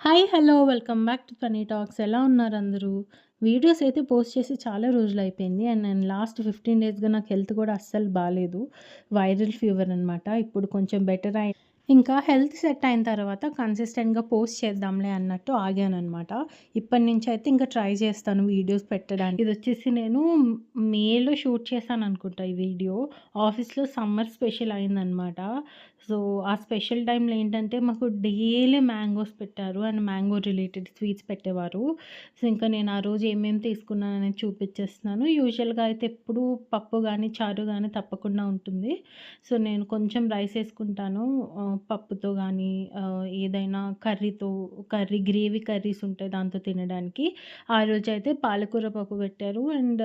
Hi! Hello! Welcome back to funny talks. ఎలా ఉన్నారు అందరూ? వీడియోస్ అయితే పోస్ట్ చేసి చాలా రోజులయిపోయింది. అండ్ నేను లాస్ట్ 15 డేస్‌గా నాకు హెల్త్ కూడా అస్సలు బాలేదు. వైరల్ ఫీవర్ అనమాట. ఇప్పుడు కొంచెం బెటర్ ఇంకా హెల్త్ సెట్ అయిన తర్వాత కన్సిస్టెంట్‌గా పోస్ట్ చేద్దాంలే అన్నట్టు ఆగాననమాట. ఇప్పటి నుంచయితే ఇంకా ట్రై చేస్తాను వీడియోస్ పెట్టడానికి. ఇదొచ్చేసి నేను మేలో షూట్ చేశాననుకుంటా ఈ వీడియో. ఆఫీస్‌లో సమ్మర్ స్పెషల్ అయిందనమాట. సో, ఆ స్పెషల్ టైమ్‌లో ఏంటంటే మాకు డైలీ మ్యాంగోస్ పెట్టారు. అండ్ మ్యాంగో రిలేటెడ్ స్వీట్స్ పెట్టేవారు. సో, ఇంకా నేను ఆ రోజు ఏమేమి తీసుకున్నాననేది చూపిచ్చేస్తున్నాను. యూజువల్‌గా అయితే ఎప్పుడూ పప్పు గానీ, చారు గానీ తప్పకుండా ఉంటుంది. సో, నేను కొంచెం రైస్ ఏసుకుంటాను. పప్పుతో గానీ, ఏదైనా కర్రీ గ్రేవీ కర్రీస్ ఉంటాయి దాంతో తినడానికి. ఆ రోజైతే పాలకూర పప్పు పెట్టారు. And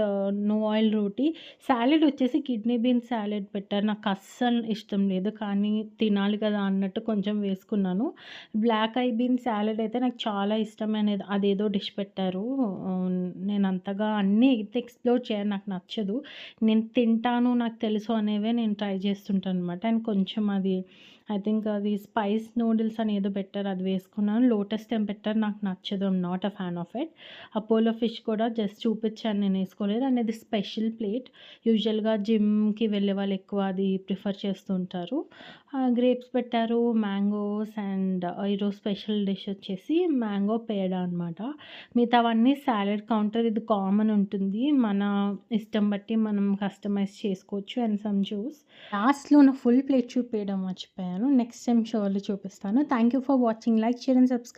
no oil roti. Salad వచ్చేసి కిడ్నీ బీన్స్ సాలడ్ పెట్టారు. నాకస్సలు ఇష్టం లేదు. కానీ తినాలి కదా అన్నట్టు కొంచెం వేసుకున్నాను. బ్లాక్ ఐ బీన్స్ సాలడ్ అయితే నాకు చాలా ఇష్టమైనది. అదేదో డిష్ పెట్టారు. నేనంతగా అన్నీ అయితే ఎక్స్‌ప్లోర్ చేయను. నాకు నచ్చదు. నేను తింటాను, నాకు తెలుసు అనేవే నేను ట్రై చేస్తుంటాననమాట. అండ్ కొంచెం అది ఐ థింక్ అది స్పైస్ నూడిల్స్ అని ఏదో పెట్టారు. అది వేసుకున్నాను. లోటస్ స్టెమ్ పెట్టారు. నాకు నచ్చదు. I'm not a fan of it. Apollo fish కూడా జస్ట్ చూపిచ్చాను. నేను ఏసుకోలేదు. అండ్ ఇది స్పెషల్ ప్లేట్. యూజువల్‌గా జిమ్‌కి వెళ్ళే వాళ్ళు ఎక్కువ అది ప్రిఫర్ చేస్తూ ఉంటారు. గ్రేప్స్ పెట్టారు, మ్యాంగోస్ అండ్ ఈరోజు స్పెషల్ డిష్ వచ్చేసి మ్యాంగో పేడ అనమాట. మిగతావన్నీ సాలడ్ కౌంటర్ ఇది కామన్ ఉంటుంది. మన ఇష్టం బట్టి మనం కస్టమైజ్ చేసుకోవచ్చు. And some juice. లాస్ట్‌లో నా ఫుల్ ప్లేట్ చూపియడం మర్చిపోయాను. నెక్స్ట్ టైమ్ షూర్‌లీ చూపిస్తాను. Thank you for watching. Like, share and subscribe.